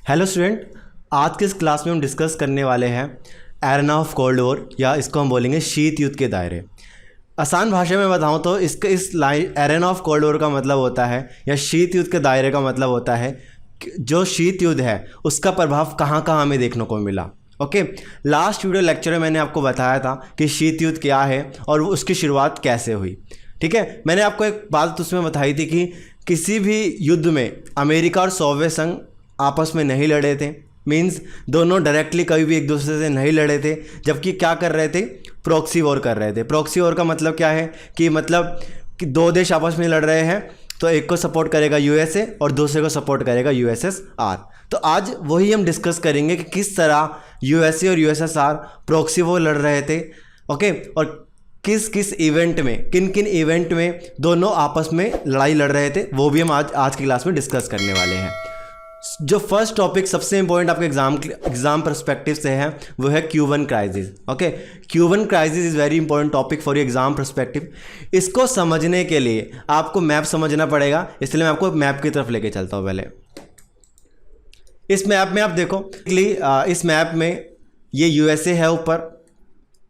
Hello student, आज के इस क्लास में हम डिस्कस करने वाले हैं एरेना ऑफ कोल्ड वॉर, या इसको हम बोलेंगे शीत युद्ध के दायरे। आसान भाषा में बताऊं तो इस line arena of cold war का मतलब होता है, या शीत युद्ध के दायरे का मतलब होता है जो शीत युद्ध है उसका प्रभाव कहाँ कहाँ हमें देखने को मिला। ओके, लास्ट वीडियो लेक्चर में मैंने आपको बताया था कि शीत युद्ध क्या है और उसकी शुरुआत कैसे हुई। ठीक है, मैंने आपको एक बात उसमें बताई थी कि किसी भी युद्ध में अमेरिका और सोवियत संघ आपस में नहीं लड़े थे, मींस दोनों डायरेक्टली कभी भी एक दूसरे से नहीं लड़े थे, जबकि क्या कर रहे थे, प्रॉक्सी वॉर कर रहे थे। प्रॉक्सी वॉर का मतलब क्या है कि दो देश आपस में लड़ रहे हैं, तो एक को सपोर्ट करेगा यूएसए और दूसरे को सपोर्ट करेगा यूएसएसआर। तो आज वही हम डिस्कस करेंगे कि किस तरह यूएसए और यूएसएसआर प्रॉक्सी वॉर लड़ रहे थे। ओके, और किस किस इवेंट में, किन किन इवेंट में दोनों आपस में लड़ाई लड़ रहे थे, वो भी हम आज की क्लास में डिस्कस करने वाले हैं। जो फर्स्ट टॉपिक सबसे इंपॉर्टेंट आपके एग्जाम पर्सपेक्टिव से है वो है Cuban crisis. Okay, Cuban crisis is very important topic for your exam perspective. इसको समझने के लिए आपको मैप समझना पड़ेगा, इसलिए मैं आपको मैप की तरफ लेके चलता हूँ। पहले इस मैप में आप देखो, इस मैप में ये यूएसए है, ऊपर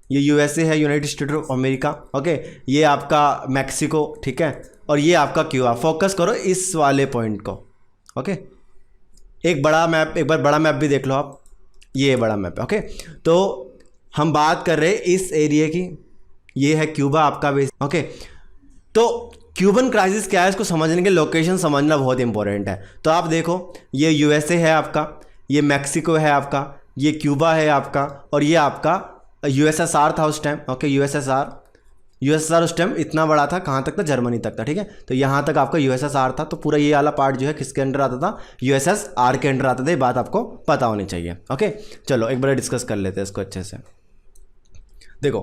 ये यूएसए है, United state of America. Okay, ये आपका मैक्सिको, ठीक है, और ये आपका क्यूबा। फोकस करो इस वाले पॉइंट को। ओके, एक बार बड़ा मैप भी देख लो आप, ये बड़ा मैप है। ओके, तो हम बात कर रहे हैं इस एरिया की, ये है क्यूबा आपका बेस। ओके, तो क्यूबन क्राइसिस क्या है, इसको समझने के लोकेशन समझना बहुत इंपॉर्टेंट है। तो आप देखो, ये यूएसए है आपका, ये मैक्सिको है आपका, ये क्यूबा है आपका, और ये आपका यूएसएसआर था उस टाइम। ओके, यूएसएसआर उस टाइम इतना बड़ा था, कहाँ तक था, जर्मनी तक था। ठीक है, तो यहाँ तक आपका यूएसएसआर था, तो पूरा ये वाला पार्ट जो है किसके अंडर आता था, यूएसएसआर के अंडर आता था। ये बात आपको पता होनी चाहिए। ओके, चलो एक बार डिस्कस कर लेते हैं इसको अच्छे से। देखो,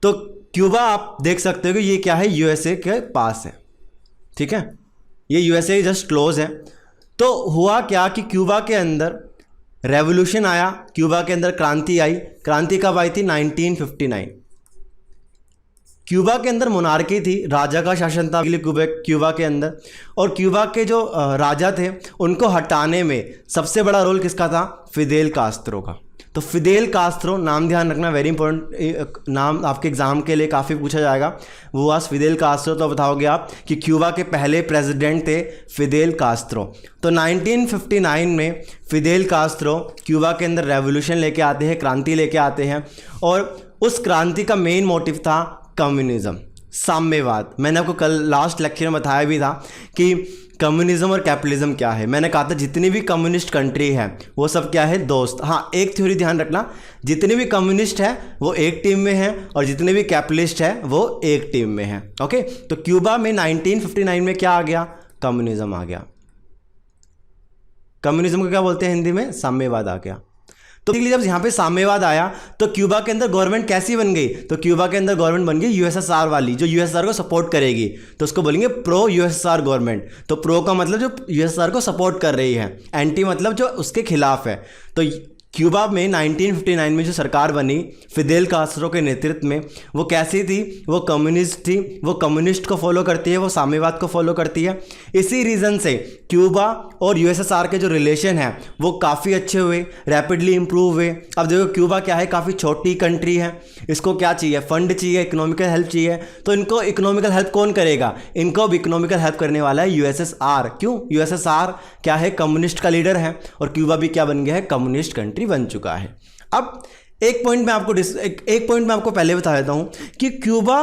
तो क्यूबा आप देख सकते हो कि ये क्या है, यूएसए के पास है। ठीक है, ये यूएसए जस्ट क्लोज है। तो हुआ क्या कि क्यूबा के अंदर रेवोल्यूशन आया, क्यूबा के अंदर क्रांति आई। क्रांति कब आई थी, 1959। क्यूबा के अंदर मोनार्की थी, राजा का शासन था क्यूबा के अंदर, और क्यूबा के जो राजा थे उनको हटाने में सबसे बड़ा रोल किसका था, फिदेल कास्त्रो का। तो फिदेल कास्त्रो, नाम ध्यान रखना, वेरी इंपॉर्टेंट नाम, आपके एग्जाम के लिए काफ़ी पूछा जाएगा। वो आज फिदेल कास्त्रो, तो बताओगे आप कि क्यूबा के पहले प्रेसिडेंट थे फिदेल कास्त्रो। तो 1959 में फिदेल कास्त्रो क्यूबा के अंदर रेवोल्यूशन लेके आते हैं, क्रांति लेके आते हैं, और उस क्रांति का मेन मोटिव था कम्युनिज्म, साम्यवाद। मैंने आपको कल लास्ट लेक्चर में बताया भी था कि कम्युनिज्म और कैपिटलिज्म क्या है। मैंने कहा था जितनी भी कम्युनिस्ट कंट्री है वो सब क्या है, दोस्त। हाँ, एक थ्योरी ध्यान रखना, जितने भी कम्युनिस्ट है वो एक टीम में है, और जितने भी कैपिटलिस्ट है वो एक टीम में है। ओके, तो क्यूबा में 1959 में क्या आ गया, कम्युनिज्म आ गया। कम्युनिज्म को क्या बोलते हैं हिंदी में, साम्यवाद आ गया। तो जब यहाँ पे साम्यवाद आया तो क्यूबा के अंदर गवर्नमेंट कैसी बन गई, तो क्यूबा के अंदर गवर्नमेंट बन गई यूएसएसआर वाली, जो यूएसएसआर को सपोर्ट करेगी, तो उसको बोलेंगे प्रो यूएसएसआर गवर्नमेंट। तो प्रो का मतलब जो यूएसएसआर को सपोर्ट कर रही है, एंटी मतलब जो उसके खिलाफ है। तो क्यूबा में 1959 में जो सरकार बनी फिदेल कास्त्रो के नेतृत्व में, वो कैसी थी, वो कम्युनिस्ट थी, वो कम्युनिस्ट को फॉलो करती है, वो साम्यवाद को फॉलो करती है। इसी रीज़न से क्यूबा और यूएसएसआर के जो रिलेशन है वो काफ़ी अच्छे हुए, रैपिडली इंप्रूव हुए। अब देखो, क्यूबा क्या है, काफ़ी छोटी कंट्री है, इसको क्या चाहिए, फंड चाहिए, इकोनॉमिकल हेल्प चाहिए। तो इनको इकोनॉमिकल हेल्प कौन करेगा, इनको अब इकोनॉमिकल हेल्प करने वाला है यूएसएसआर। क्यों, यूएसएसआर क्या है, कम्युनिस्ट का लीडर है, और क्यूबा भी क्या बन गया है, कम्युनिस्ट कंट्री बन चुका है। अब एक पॉइंट मैं आपको पहले बता देता हूं कि क्यूबा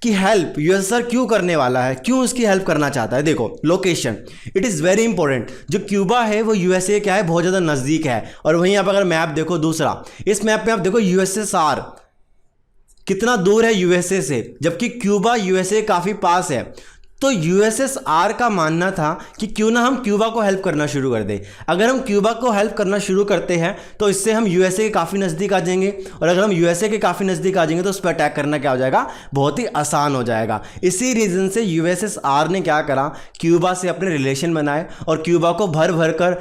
की हेल्प यूएसएसआर क्यों करने वाला है, क्यों उसकी हेल्प करना चाहता है। देखो, location, it is very important. जो क्यूबा है वो यूएसए क्या है, बहुत ज़्यादा नज़दीक है। और वहीं आप अगर मैप देखो दूसरा, इस मैप में आप देखो यूएसएसआर कितना दूर है यूएसए से, जबकि क्यूबा यूएसए काफ़ी पास है। तो यूएसएसआर का मानना था कि क्यों ना हम क्यूबा को हेल्प करना शुरू कर दें। अगर हम क्यूबा को हेल्प करना शुरू करते हैं तो इससे हम यूएसए के काफ़ी नज़दीक आ जाएंगे, और अगर हम यूएसए के काफ़ी नज़दीक आ जाएंगे तो उस पर अटैक करना क्या हो जाएगा, बहुत ही आसान हो जाएगा। इसी रीज़न से यूएसएसआर ने क्या करा, क्यूबा से अपने रिलेशन बनाए और क्यूबा को भर भर कर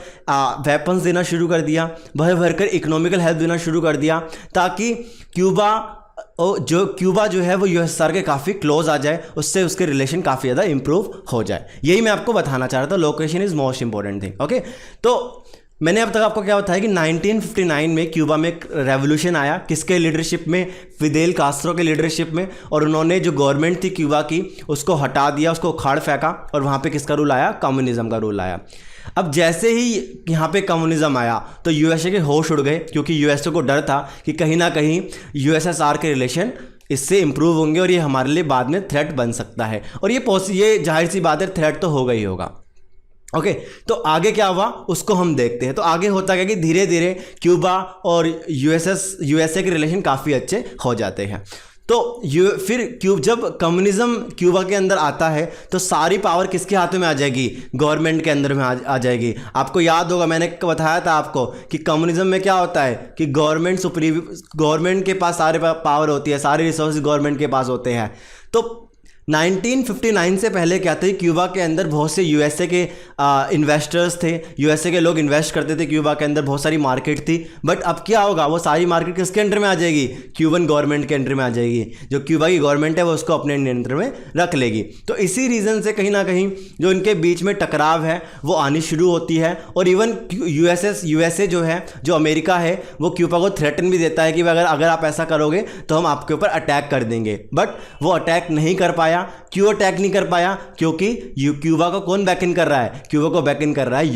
वेपन्स देना शुरू कर दिया, भर भर कर इकोनॉमिकल हेल्प देना शुरू कर दिया, ताकि क्यूबा और जो क्यूबा जो है वो यूएसएसआर के काफ़ी क्लोज आ जाए, उससे उसके रिलेशन काफ़ी ज़्यादा इंप्रूव हो जाए। यही मैं आपको बताना चाह रहा था, location is most important thing. Okay, तो मैंने अब तक आपको क्या बताया कि 1959 में क्यूबा में एक रेवोल्यूशन आया, किसके लीडरशिप में? फिदेल कास्ट्रो के लीडरशिप में। और उन्होंने जो गवर्नमेंट थी क्यूबा की उसको हटा दिया, उसको उखाड़ फेंका, और वहाँ पे किसका रूल आया? कम्युनिज्म का रूल आया। अब जैसे ही यहाँ पे कम्युनिज्म आया तो यूएसए के होश उड़ गए, क्योंकि यूएसए को डर था कि कहीं ना कहीं यूएसएसआर के रिलेशन इससे इंप्रूव होंगे और ये हमारे लिए बाद में थ्रेट बन सकता है। और ये जाहिर सी बात है, थ्रेट तो होगा ही होगा। ओके, तो आगे क्या हुआ उसको हम देखते हैं। तो आगे होता क्या कि धीरे धीरे क्यूबा और यूएसए के रिलेशन काफ़ी अच्छे हो जाते हैं। तो फिर जब कम्युनिज्म क्यूबा के अंदर आता है तो सारी पावर किसके हाथों में आ जाएगी? गवर्नमेंट के अंदर में आ जाएगी। आपको याद होगा मैंने बताया था आपको कि कम्युनिज्म में क्या होता है कि गवर्नमेंट के पास सारे पावर होती है, सारे रिसोर्स गवर्नमेंट के पास होते हैं। तो 1959 से पहले क्या थे, क्यूबा के अंदर बहुत से यूएसए के इन्वेस्टर्स थे, यूएसए के लोग इन्वेस्ट करते थे क्यूबा के अंदर, बहुत सारी मार्केट थी। बट अब क्या होगा, वो सारी मार्केट किसके अंडर में आ जाएगी? क्यूबन गवर्नमेंट के अंडर में आ जाएगी। जो क्यूबा की गवर्नमेंट है वो उसको अपने नियंत्रण में रख लेगी। तो इसी रीज़न से कहीं ना कहीं जो इनके बीच में टकराव है वो आनी शुरू होती है। और इवन यूएसए जो है, जो अमेरिका है, वो क्यूबा को थ्रेटन भी देता है कि अगर आप ऐसा करोगे तो हम आपके ऊपर अटैक कर देंगे। बट वो अटैक नहीं कर पाया। क्यों अटैक नहीं कर पाया? क्योंकि क्यूबा को कौन बैक इन कर रहा है? क्यूबा को बैक इन कर रहा है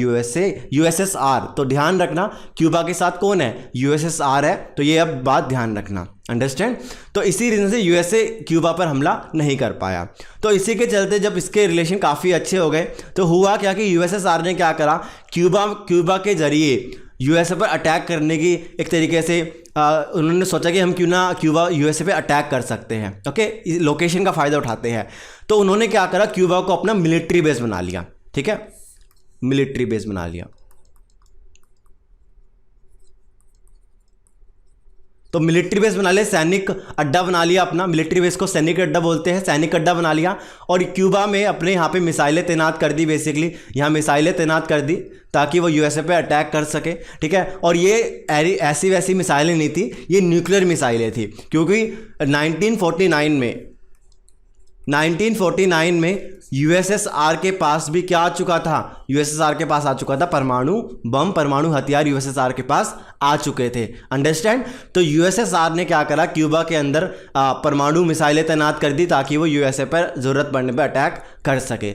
यूएसएसआर। तो ध्यान रखना, क्यूबा के साथ कौन है? यूएसएसआर है। तो ये अब बात ध्यान रखना, अंडरस्टैंड। तो इसी रीजन से यूएसए क्यूबा पर हमला नहीं कर पाया। तो इसी के चलते जब इसके रिलेशन काफ़ी अच्छे हो गए तो हुआ क्या कि यूएसएसआर ने क्या करा, क्यूबा के जरिए यूएसए पर अटैक करने की एक तरीके से उन्होंने सोचा कि हम क्यों ना क्यूबा यूएसए पे अटैक कर सकते हैं। ओके, लोकेशन का फ़ायदा उठाते हैं। तो उन्होंने क्या करा, क्यूबा को अपना मिलिट्री बेस बना लिया। ठीक है, मिलिट्री बेस बना लिया। तो मिलिट्री बेस बना लिया, सैनिक अड्डा बना लिया अपना। मिलिट्री बेस को सैनिक अड्डा बोलते हैं, सैनिक अड्डा बना लिया। और क्यूबा में अपने यहाँ पे मिसाइलें तैनात कर दी, बेसिकली यहाँ मिसाइलें तैनात कर दी ताकि वो यूएसए पे अटैक कर सके। ठीक है, और ये ऐसी वैसी मिसाइलें नहीं थी, ये न्यूक्लियर मिसाइलें थी। क्योंकि 1949 में यूएसएसआर के पास भी क्या आ चुका था? यूएसएसआर के पास आ चुका था परमाणु बम, परमाणु हथियार यूएसएसआर के पास आ चुके थे, अंडरस्टैंड। तो यूएसएसआर ने क्या करा, क्यूबा के अंदर परमाणु मिसाइलें तैनात कर दी ताकि वो यूएसए पर ज़रूरत पड़ने पर अटैक कर सके।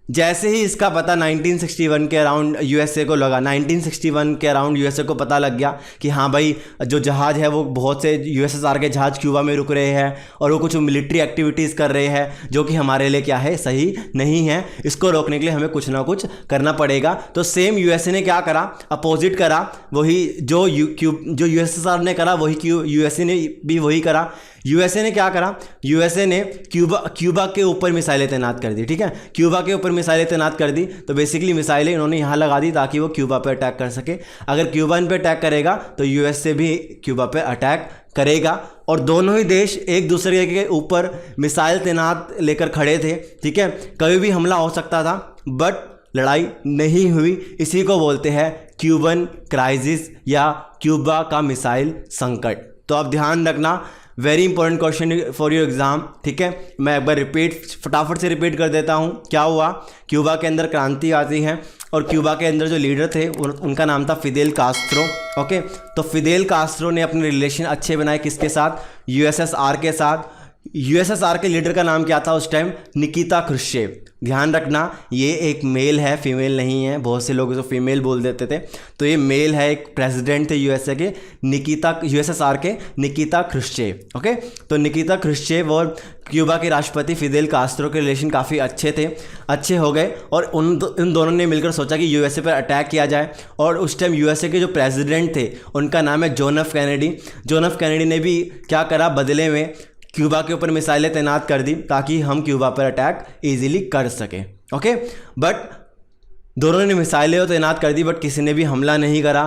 जैसे ही इसका पता 1961 के अराउंड यूएसए को लगा, 1961 के अराउंड यूएसए को पता लग गया कि हाँ भाई, जो जहाज़ है वो बहुत से यूएसएसआर के जहाज़ क्यूबा में रुक रहे हैं और वो कुछ मिलिट्री एक्टिविटीज़ कर रहे हैं जो कि हमारे लिए क्या है, सही नहीं है। इसको रोकने के लिए हमें कुछ ना कुछ करना पड़ेगा। तो सेम यूएसए ने क्या करा, अपोजिट करा। वही जो यूएसएसआर ने करा वही यूएसए ने भी वही करा। यूएसए ने क्या करा, यूएसए ने क्यूबा के ऊपर मिसाइलें तैनात कर दी। ठीक है, क्यूबा के ऊपर मिसाइलें तैनात कर दी। तो बेसिकली मिसाइलें इन्होंने यहाँ लगा दी ताकि वो क्यूबा पर अटैक कर सके। अगर क्यूबा इन पर अटैक करेगा तो यूएसए भी क्यूबा पर अटैक करेगा। और दोनों ही देश एक दूसरे के ऊपर मिसाइल तैनात लेकर खड़े थे। ठीक है, कभी भी हमला हो सकता था बट लड़ाई नहीं हुई। इसी को बोलते हैं क्यूबन क्राइसिस या क्यूबा का मिसाइल संकट। तो अब ध्यान रखना, very important question for your exam. ठीक है, मैं एक बार फटाफट से रिपीट कर देता हूँ। क्या हुआ, क्यूबा के अंदर क्रांति आती है और क्यूबा के अंदर जो लीडर थे उनका नाम था फिदेल कास्ट्रो। ओके, तो फिदेल कास्ट्रो ने अपने रिलेशन अच्छे बनाए किसके साथ? यूएसएसआर के साथ। यूएसएसआर के लीडर का नाम क्या था उस टाइम? निकिता क्रुश्चेव। ध्यान रखना, ये एक मेल है, फीमेल नहीं है। बहुत से लोग इसको फीमेल बोल देते थे, तो ये मेल है। एक प्रेसिडेंट थे यूएसएसआर के निकिता क्रुश्चेव। ओके, तो निकिता क्रुश्चेव और क्यूबा के राष्ट्रपति फिदेल कास्ट्रो के रिलेशन काफ़ी अच्छे हो गए। और उन दोनों ने मिलकर सोचा कि यूएसए पर अटैक किया जाए। और उस टाइम यूएसए के जो प्रेसिडेंट थे उनका नाम है John F Kennedy. John F Kennedy ने भी क्या करा, बदले में क्यूबा के ऊपर मिसाइलें तैनात कर दी ताकि हम क्यूबा पर अटैक इजीली कर सकें। ओके, बट दोनों ने मिसाइलें तो तैनात कर दी बट किसी ने भी हमला नहीं करा,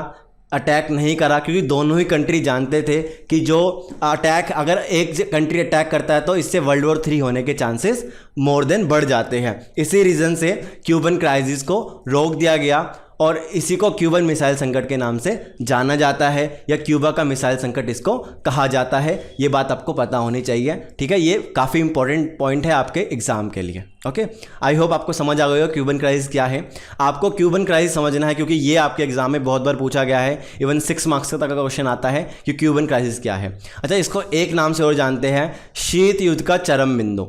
अटैक नहीं करा, क्योंकि दोनों ही कंट्री जानते थे कि जो अटैक, अगर एक कंट्री अटैक करता है तो इससे वर्ल्ड वॉर 3 होने के चांसेस मोर देन बढ़ जाते हैं। इसी रीज़न से क्यूबन क्राइसिस को रोक दिया गया और इसी को क्यूबन मिसाइल संकट के नाम से जाना जाता है, या क्यूबा का मिसाइल संकट इसको कहा जाता है। ये बात आपको पता होनी चाहिए, ठीक है। ये काफ़ी इंपॉर्टेंट पॉइंट है आपके एग्जाम के लिए। ओके, आई होप आपको समझ आ गई हो क्यूबन क्राइसिस क्या है। आपको क्यूबन क्राइसिस समझना है क्योंकि ये आपके एग्जाम में बहुत बार पूछा गया है, इवन 6 मार्क्स तक का क्वेश्चन आता है कि क्यूबन क्राइसिस क्या है। अच्छा, इसको एक नाम से और जानते हैं, शीत युद्ध का चरम बिंदु।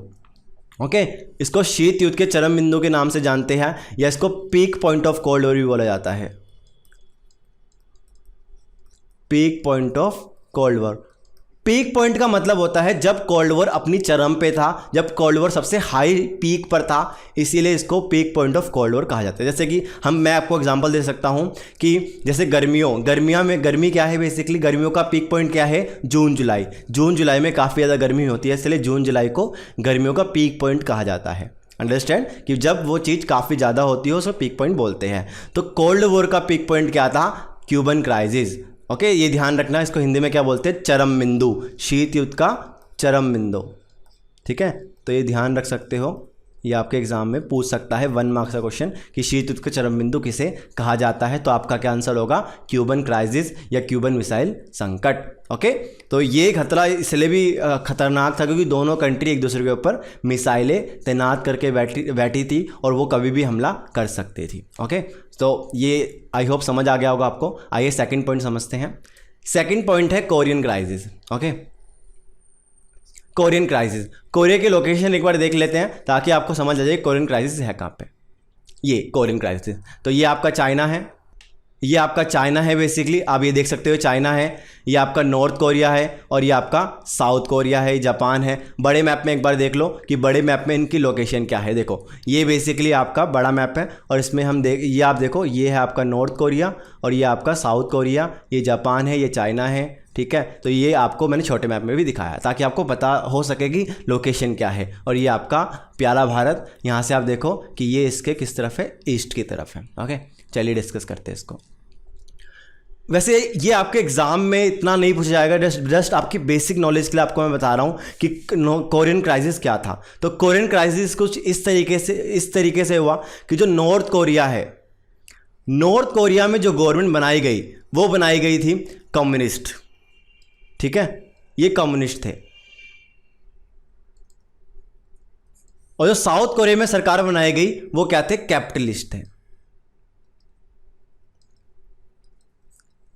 ओके, इसको शीत युद्ध के चरम बिंदु के नाम से जानते हैं, या इसको peak point of cold war भी बोला जाता है। Peak point of cold war. Peak point का मतलब होता है जब कोल्ड वॉर अपनी चरम पे था, जब कोल्ड वॉर सबसे हाई पीक पर था, इसीलिए इसको peak point of cold war कहा जाता है। जैसे कि मैं आपको एग्जांपल दे सकता हूं कि जैसे गर्मियों में गर्मी क्या है, बेसिकली गर्मियों का पीक पॉइंट क्या है, जून जुलाई में काफ़ी ज़्यादा गर्मी होती है, इसलिए जून जुलाई को गर्मियों का पीक पॉइंट कहा जाता है। अंडरस्टैंड, कि जब वो चीज़ काफ़ी ज़्यादा होती है उसको पीक पॉइंट बोलते हैं। तो कोल्ड वॉर का पीक पॉइंट क्या था, क्यूबन क्राइसिस। ओके, ये ध्यान रखना, इसको हिंदी में क्या बोलते हैं, चरम बिंदु, शीत युद्ध का चरम बिंदु, ठीक है। तो ये ध्यान रख सकते हो, ये आपके एग्जाम में पूछ सकता है 1 मार्क्स का क्वेश्चन कि शीत युद्ध का चरम बिंदु किसे कहा जाता है। तो आपका क्या आंसर होगा, क्यूबन क्राइसिस या क्यूबन मिसाइल संकट। ओके, तो ये खतरा इसलिए भी खतरनाक था क्योंकि दोनों कंट्री एक दूसरे के ऊपर मिसाइलें तैनात करके बैठी थी और वो कभी भी हमला कर सकती थी। ओके, तो ये आई होप समझ आ गया होगा आपको। आइए सेकंड पॉइंट समझते हैं। सेकंड पॉइंट है Korean crisis. Okay, Korean crisis, Korea की लोकेशन एक बार देख लेते हैं ताकि आपको समझ आ जाए कोरियन क्राइसिस है कहाँ पे। ये कोरियन क्राइसिस, तो ये आपका चाइना है, ये आपका चाइना है बेसिकली, आप ये देख सकते हो चाइना है, ये आपका नॉर्थ कोरिया है और ये आपका साउथ कोरिया है, जापान है। बड़े मैप में एक बार देख लो कि बड़े मैप में इनकी लोकेशन क्या है। देखो ये बेसिकली आपका बड़ा मैप है और इसमें हम ये आप देखो, ये है आपका नॉर्थ कोरिया और ये आपका साउथ कोरिया, ये जापान है, ये चाइना है, ठीक है। तो ये आपको मैंने छोटे मैप में भी दिखाया ताकि आपको पता हो सके कि लोकेशन क्या है। और ये आपका प्यारा भारत, यहाँ से आप देखो कि ये इसके किस तरफ है, ईस्ट की तरफ है। ओके, चलिए डिस्कस करते हैं इसको। वैसे ये आपके एग्जाम में इतना नहीं पूछा जाएगा, जस्ट आपकी बेसिक नॉलेज के लिए आपको मैं बता रहा हूँ कि कोरियन क्राइसिस क्या था। तो कोरियन क्राइसिस कुछ इस तरीके से हुआ कि जो नॉर्थ कोरिया है, नॉर्थ कोरिया में जो गवर्नमेंट बनाई गई वो बनाई गई थी कम्युनिस्ट, ठीक है, ये कम्युनिस्ट थे। और जो साउथ कोरिया में सरकार बनाई गई वो क्या थे, कैपिटलिस्ट थे।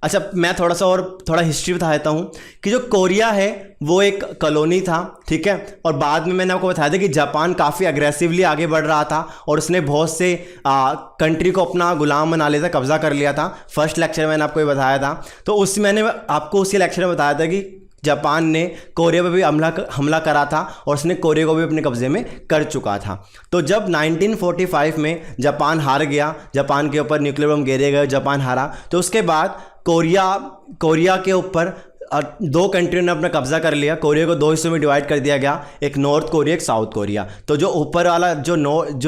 अच्छा, मैं थोड़ा हिस्ट्री बता देता हूँ कि जो कोरिया है वो एक कॉलोनी था, ठीक है। और बाद में मैंने आपको बताया था कि जापान काफ़ी अग्रेसिवली आगे बढ़ रहा था और उसने बहुत से कंट्री को अपना गुलाम बना लिया था, कब्जा कर लिया था। फर्स्ट लेक्चर में मैंने आपको ये बताया था। तो मैंने आपको उसी लेक्चर में बताया था कि जापान ने कोरिया पर भी हमला करा था और उसने कोरिया को भी अपने कब्जे में कर चुका था। तो जब 1945 में जापान हार गया, जापान के ऊपर न्यूक्लियर बम गिरे गए, जापान हारा, तो उसके बाद कोरिया के ऊपर 2 कंट्रियों ने अपना कब्जा कर लिया। कोरिया को 2 हिस्सों में डिवाइड कर दिया गया, एक नॉर्थ कोरिया, एक साउथ कोरिया। तो जो ऊपर वाला जो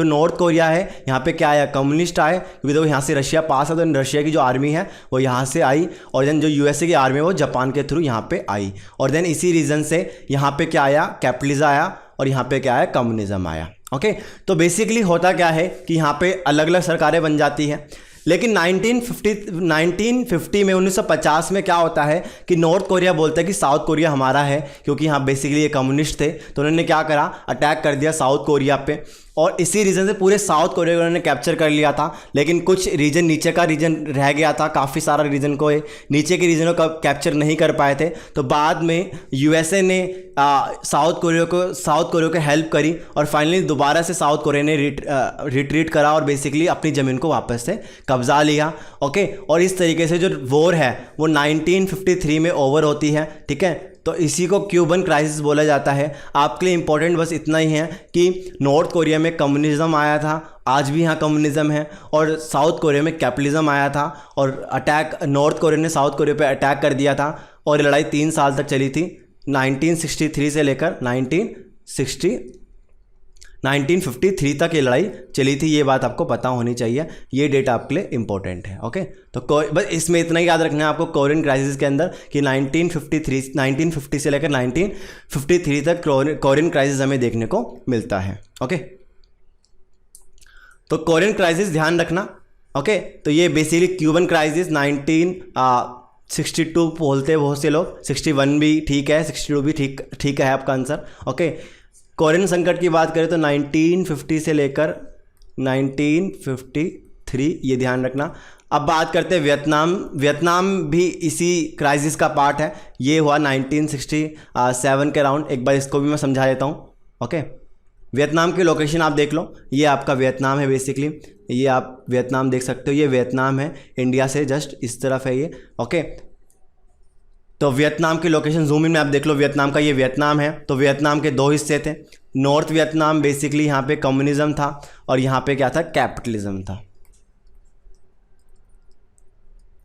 नॉर्थ कोरिया है, यहाँ पे क्या आया, कम्युनिस्ट आए, क्योंकि देखो यहाँ से रशिया पास है, तो रशिया की जो आर्मी है वो यहाँ से आई और देन जो यूएसए की आर्मी है वो जापान के थ्रू यहाँ पे आई। और देन इसी रीज़न से यहाँ पे क्या आया, कैपिटलिज्म आया और यहाँ पे क्या आया, कम्युनिज्म आया। ओके, तो बेसिकली होता क्या है कि यहाँ पे अलग अलग सरकारें बन जाती हैं। लेकिन 1950 में 1950 में क्या होता है कि नॉर्थ कोरिया बोलता है कि साउथ कोरिया हमारा है, क्योंकि यहाँ बेसिकली ये कम्युनिस्ट थे। तो उन्होंने क्या करा, अटैक कर दिया साउथ कोरिया पे और इसी रीज़न से पूरे साउथ कोरिया को उन्होंने कैप्चर कर लिया था। लेकिन कुछ रीजन, नीचे का रीजन रह गया था, काफ़ी सारा रीजन को नीचे के रीजनों को कैप्चर नहीं कर पाए थे। तो बाद में यूएसए ने साउथ कोरिया को हेल्प करी और फाइनली दोबारा से साउथ कोरिया ने रिट्रीट करा और बेसिकली अपनी ज़मीन को वापस से कब्जा लिया। ओके, और इस तरीके से जो वॉर है वो 1953 में ओवर होती है, ठीक है। तो इसी को क्यूबन क्राइसिस बोला जाता है। आपके लिए इंपॉर्टेंट बस इतना ही है कि नॉर्थ कोरिया में कम्युनिज्म आया था, आज भी यहाँ कम्युनिज्म है, और साउथ कोरिया में कैपिटलिज्म आया था और नॉर्थ कोरिया ने साउथ कोरिया पे अटैक कर दिया था और ये लड़ाई 3 साल तक चली थी, 1963 से लेकर 1953 तक ये लड़ाई चली थी। ये बात आपको पता होनी चाहिए, ये डेट आपके लिए इंपॉर्टेंट है। ओके, तो बस इसमें इतना ही याद रखना है आपको कोरियन क्राइसिस के अंदर कि 1950 से लेकर 1953 तक कोरियन क्राइसिस हमें देखने को मिलता है। ओके, तो कोरियन क्राइसिस ध्यान रखना, ओके, तो ये बेसिकली क्यूबन क्राइसिस 1962 बोलते हैं बहुत से लोग, 61 भी ठीक है, 62 भी ठीक है आपका आंसर। ओके, कोरियन संकट की बात करें तो 1950 से लेकर 1953, ये ध्यान रखना। अब बात करते हैं वियतनाम भी इसी क्राइसिस का पार्ट है, ये हुआ 1967 के अराउंड। एक बार इसको भी मैं समझा देता हूँ। ओके, वियतनाम की लोकेशन आप देख लो, ये आपका वियतनाम है बेसिकली, ये आप वियतनाम देख सकते हो, ये वियतनाम है, इंडिया से जस्ट इस तरफ है ये। ओके, तो वियतनाम की लोकेशन जूम इन में आप देख लो, वियतनाम का ये वियतनाम है। तो वियतनाम के दो हिस्से थे, नॉर्थ वियतनाम बेसिकली यहाँ पे कम्युनिज्म था और यहाँ पे क्या था, कैपिटलिज्म था।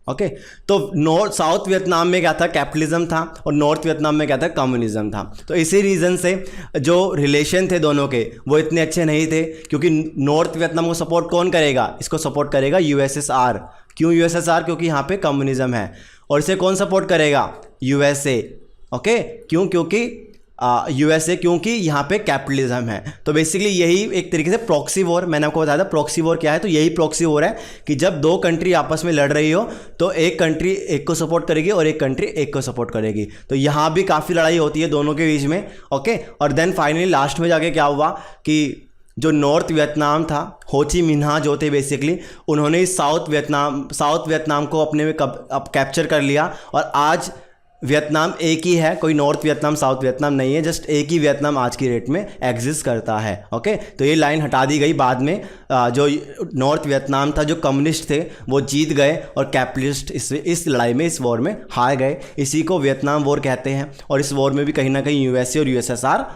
ओके, तो साउथ वियतनाम में क्या था, कैपिटलिज्म था, और नॉर्थ वियतनाम में क्या था, कम्युनिज्म था। तो इसी रीज़न से जो रिलेशन थे दोनों के वो इतने अच्छे नहीं थे, क्योंकि नॉर्थ वियतनाम को सपोर्ट कौन करेगा, इसको सपोर्ट करेगा यूएसएसआर। क्यों यूएसएसआर, क्योंकि यहाँ पे कम्युनिज्म है। और इसे कौन सपोर्ट करेगा, यूएसए। ओके, क्यों, क्योंकि यूएसए, क्योंकि यहाँ पे कैपिटलिज्म है। तो बेसिकली यही एक तरीके से प्रॉक्सी वॉर, मैंने आपको बताया था प्रॉक्सी वॉर क्या है, तो यही प्रॉक्सी वॉर है कि जब दो कंट्री आपस में लड़ रही हो तो एक कंट्री एक को सपोर्ट करेगी और एक कंट्री एक को सपोर्ट करेगी। तो यहाँ भी काफ़ी लड़ाई होती है दोनों के बीच में। ओके, और देन फाइनली लास्ट में जाके क्या हुआ कि जो नॉर्थ वियतनाम था, हो ची मिन्हा जो थे बेसिकली, उन्होंने साउथ वियतनाम को अपने में अब कैप्चर कर लिया, और आज वियतनाम एक ही है, कोई नॉर्थ वियतनाम साउथ वियतनाम नहीं है, जस्ट एक ही वियतनाम आज की डेट में एग्जिस्ट करता है। ओके, तो ये लाइन हटा दी गई बाद में। जो नॉर्थ वियतनाम था, जो कम्युनिस्ट थे वो जीत गए और कैपिटलिस्ट इस लड़ाई में, इस वॉर में हार गए। इसी को वियतनाम वॉर कहते हैं। और इस वॉर में भी कहीं ना कहीं यूएसए और यूएसएसआर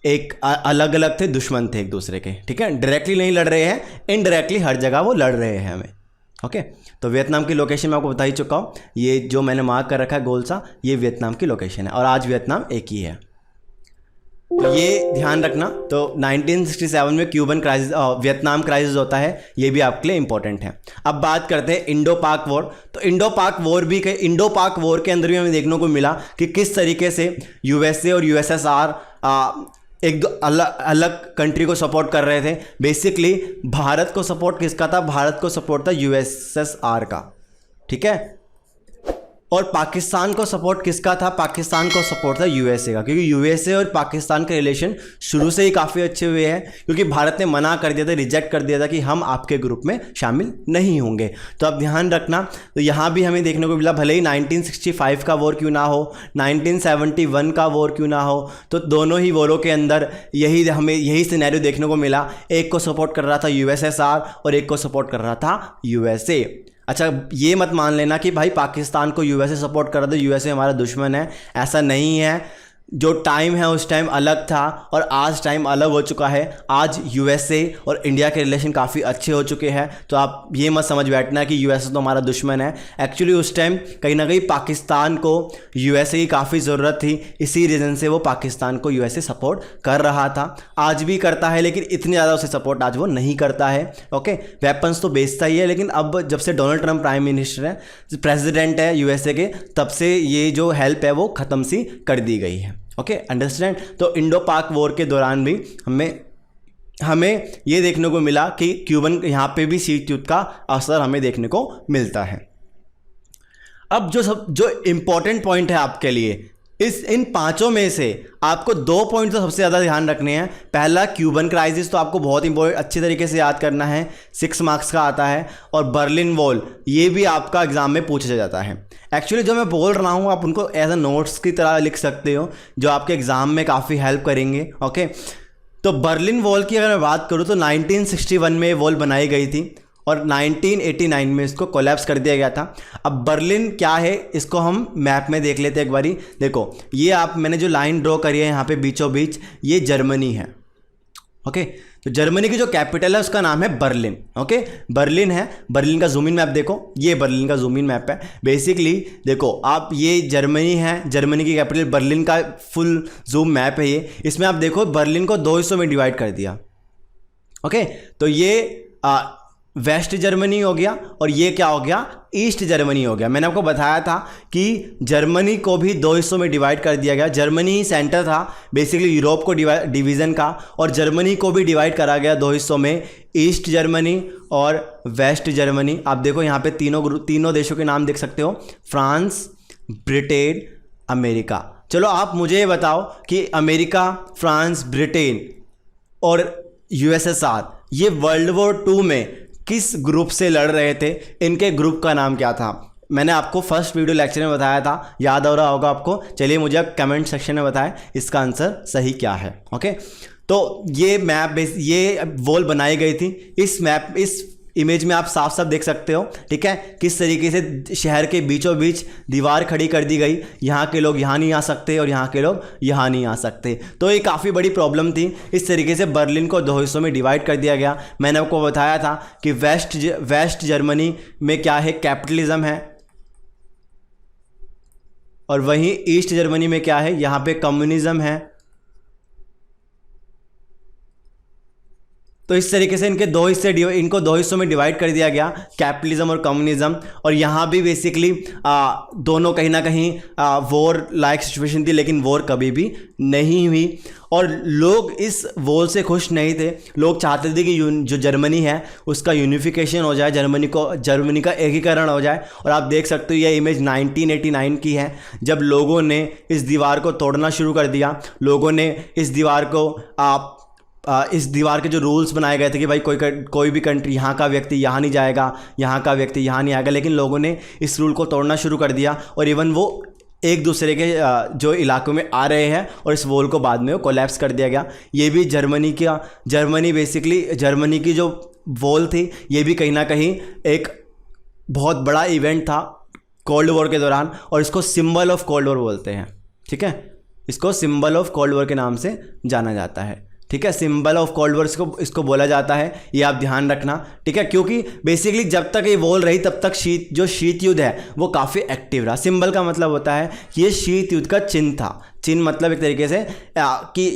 एक अलग अलग थे, दुश्मन थे एक दूसरे के। ठीक है, डायरेक्टली नहीं लड़ रहे हैं, इनडायरेक्टली हर जगह वो लड़ रहे हैं हमें। ओके, तो वियतनाम की लोकेशन मैं आपको बता ही चुका हूँ, ये जो मैंने मार्क कर रखा है गोल सा, ये वियतनाम की लोकेशन है, और आज वियतनाम एक ही है। तो ये ध्यान रखना। तो 1967 में क्यूबन क्राइसिस, वियतनाम क्राइसिस होता है, ये भी आपके लिए इंपॉर्टेंट है। अब बात करते हैं इंडो पाक वॉर। तो इंडो पाक वॉर के अंदर भी हमें देखने को मिला कि किस तरीके से यूएसए और यूएसएसआर एक दो अलग कंट्री को सपोर्ट कर रहे थे। बेसिकली भारत को सपोर्ट किसका था, भारत को सपोर्ट था यूएसएसआर का। ठीक है, और पाकिस्तान को सपोर्ट किसका था, पाकिस्तान को सपोर्ट था यूएसए का, क्योंकि यूएसए और पाकिस्तान के रिलेशन शुरू से ही काफ़ी अच्छे हुए हैं, क्योंकि भारत ने मना कर दिया था, रिजेक्ट कर दिया था कि हम आपके ग्रुप में शामिल नहीं होंगे। तो अब ध्यान रखना, तो यहाँ भी हमें देखने को मिला, भले ही 1965 का वॉर क्यों ना हो, 1971 का वॉर क्यों ना हो, तो दोनों ही वॉरों के अंदर हमें यही सिनेरियो देखने को मिला। एक को सपोर्ट कर रहा था यूएसएसआर और एक को सपोर्ट कर रहा था यूएसए। अच्छा, ये मत मान लेना कि भाई पाकिस्तान को यूएसए सपोर्ट कर रहा था, यूएसए हमारा दुश्मन है, ऐसा नहीं है। जो टाइम है उस टाइम अलग था और आज टाइम अलग हो चुका है। आज यूएसए और इंडिया के रिलेशन काफ़ी अच्छे हो चुके हैं। तो आप ये मत समझ बैठना कि यूएसए तो हमारा दुश्मन है। एक्चुअली उस टाइम कहीं ना कहीं पाकिस्तान को यूएसए की काफ़ी ज़रूरत थी, इसी रीज़न से वो पाकिस्तान को यूएसए सपोर्ट कर रहा था। आज भी करता है, लेकिन इतनी ज़्यादा उसे सपोर्ट आज वो नहीं करता है। ओके, वेपन्स तो बेचता ही है, लेकिन अब जब से डोनाल्ड ट्रंप प्राइम मिनिस्टर है, प्रेसिडेंट है यूएसए के, तब से ये जो हेल्प है वो ख़त्म सी कर दी गई है। Okay, understand. तो इंडो पाक वॉर के दौरान भी हमें ये देखने को मिला कि क्यूबन यहाँ पे भी शीत युद्ध का असर हमें देखने को मिलता है। अब जो इम्पोर्टेंट पॉइंट है आपके लिए, इन पांचों में से आपको 2 पॉइंट तो सबसे ज़्यादा ध्यान रखने हैं। पहला, क्यूबन क्राइसिस तो आपको बहुत इंपॉर्टेंट अच्छे तरीके से याद करना है, 6 मार्क्स का आता है। और बर्लिन वॉल, ये भी आपका एग्जाम में पूछा जाता है। एक्चुअली जो मैं बोल रहा हूँ आप उनको एज अ नोट्स की तरह लिख सकते हो, जो आपके एग्जाम में काफ़ी हेल्प करेंगे। ओके, तो बर्लिन वॉल की अगर मैं बात करूँ तो 1961 में वॉल बनाई गई थी और 1989 में इसको कोलैप्स कर दिया गया था। अब बर्लिन क्या है, इसको हम मैप में देख लेते हैं एक बारी। देखो, ये मैंने जो लाइन ड्रॉ करी है यहाँ पे बीचों बीच, ये जर्मनी है। ओके, तो जर्मनी की जो कैपिटल है उसका नाम है बर्लिन। ओके, बर्लिन है। बर्लिन का जूम इन मैप देखो, ये बर्लिन का जूम इन मैप है। बेसिकली देखो आप, ये जर्मनी है, जर्मनी की कैपिटल बर्लिन का फुल जूम मैप है ये। इसमें आप देखो बर्लिन को 2 हिस्सों में डिवाइड कर दिया। ओके, तो ये वेस्ट जर्मनी हो गया और ये क्या हो गया, ईस्ट जर्मनी हो गया। मैंने आपको बताया था कि जर्मनी को भी दो हिस्सों में डिवाइड कर दिया गया। जर्मनी ही सेंटर था बेसिकली यूरोप को डिवीज़न का, और जर्मनी को भी डिवाइड करा गया दो हिस्सों में, ईस्ट जर्मनी और वेस्ट जर्मनी। आप देखो यहाँ पे तीनों देशों के नाम देख सकते हो, फ्रांस, ब्रिटेन, अमेरिका। चलो आप मुझे ये बताओ कि अमेरिका, फ्रांस, ब्रिटेन और यूएसएसआर ये वर्ल्ड वॉर 2 में किस ग्रुप से लड़ रहे थे, इनके ग्रुप का नाम क्या था? मैंने आपको फर्स्ट वीडियो लेक्चर में बताया था, याद हो रहा होगा आपको। चलिए मुझे आप कमेंट सेक्शन में बताएं इसका आंसर सही क्या है। ओके, तो ये मैप ये वॉल बनाई गई थी। इस इमेज में आप साफ साफ देख सकते हो, ठीक है, किस तरीके से शहर के बीचों बीच दीवार खड़ी कर दी गई। यहाँ के लोग यहाँ नहीं आ सकते और यहाँ के लोग यहाँ नहीं आ सकते। तो ये काफ़ी बड़ी प्रॉब्लम थी। इस तरीके से बर्लिन को दो हिस्सों में डिवाइड कर दिया गया। मैंने आपको बताया था कि वेस्ट जर्मनी में क्या है, कैपिटलिज्म है, और वहीं ईस्ट जर्मनी में क्या है, यहाँ पे कम्युनिज्म है। तो इस तरीके से इनको दो हिस्सों में डिवाइड कर दिया गया, कैपिटलिज्म और कम्युनिज्म। और यहाँ भी बेसिकली दोनों कहीं ना कहीं वॉर लाइक सिचुएशन थी, लेकिन वॉर कभी भी नहीं हुई। और लोग इस वॉर से खुश नहीं थे। लोग चाहते थे कि जो जर्मनी है उसका यूनिफिकेशन हो जाए, जर्मनी का एकीकरण हो जाए। और आप देख सकते हो ये इमेज 1989 की है, जब लोगों ने इस दीवार को तोड़ना शुरू कर दिया। लोगों ने इस दीवार के जो रूल्स बनाए गए थे कि भाई कोई भी कंट्री, यहाँ का व्यक्ति यहाँ नहीं जाएगा, यहाँ का व्यक्ति यहाँ नहीं आएगा, लेकिन लोगों ने इस रूल को तोड़ना शुरू कर दिया। और इवन वो एक दूसरे के जो इलाकों में आ रहे हैं, और इस वॉल को बाद में वो कोलैप्स कर दिया गया। ये भी जर्मनी की जो वॉल थी, ये भी कहीं ना कहीं एक बहुत बड़ा इवेंट था कोल्ड वॉर के दौरान, और इसको सिंबल ऑफ कोल्ड वॉर बोलते हैं। ठीक है, इसको सिंबल ऑफ कोल्ड वॉर के नाम से जाना जाता है। ठीक है, सिंबल ऑफ कोल्ड वॉर इसको बोला जाता है, ये आप ध्यान रखना। ठीक है, क्योंकि बेसिकली जब तक ये वॉर रही तब तक शीत युद्ध है वो काफ़ी एक्टिव रहा। सिंबल का मतलब होता है कि ये शीत युद्ध का चिन्ह था। चिन्ह मतलब एक तरीके से कि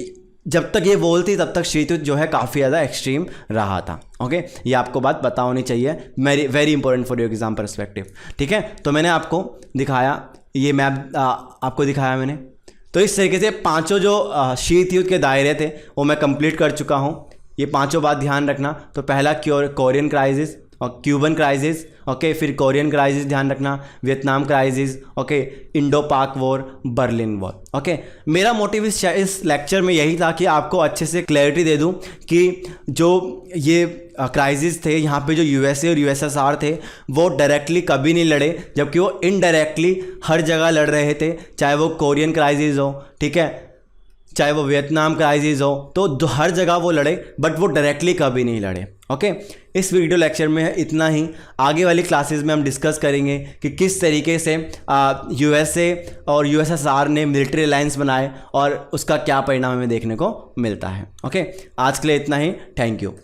जब तक ये वॉर थी तब तक शीत युद्ध जो है काफ़ी ज़्यादा एक्सट्रीम रहा था। ओके, ये आपको बात पता होनी चाहिए, very important for your exam perspective. ठीक है, तो मैंने आपको दिखाया, ये मैप आपको दिखाया मैंने। तो इस तरीके से पांचों जो शीत युद्ध के दायरे थे वो मैं कंप्लीट कर चुका हूँ। ये पांचों बात ध्यान रखना। तो पहला कोरियन क्राइसिस और क्यूबन क्राइसिस, ओके, फिर कोरियन क्राइसिस ध्यान रखना, वियतनाम क्राइसिस, ओके, इंडो पाक वॉर, बर्लिन वॉर। ओके, मेरा मोटिव इस लेक्चर में यही था कि आपको अच्छे से क्लैरिटी दे दूं कि जो ये क्राइसिस थे, यहाँ पे जो यूएसए और यूएसएसआर थे वो डायरेक्टली कभी नहीं लड़े, जबकि वो इनडायरेक्टली हर जगह लड़ रहे थे। चाहे वो कोरियन क्राइसिस हो, ठीक है, चाहे वो वियतनाम क्राइसिस हो, तो हर जगह वो लड़े, बट वो डायरेक्टली कभी नहीं लड़े। ओके, इस वीडियो लेक्चर में इतना ही। आगे वाली क्लासेस में हम डिस्कस करेंगे कि किस तरीके से यूएसए और यूएसएसआर ने मिलिट्री अलायंस बनाए और उसका क्या परिणाम हमें देखने को मिलता है। ओके, आज के लिए इतना ही। Thank you.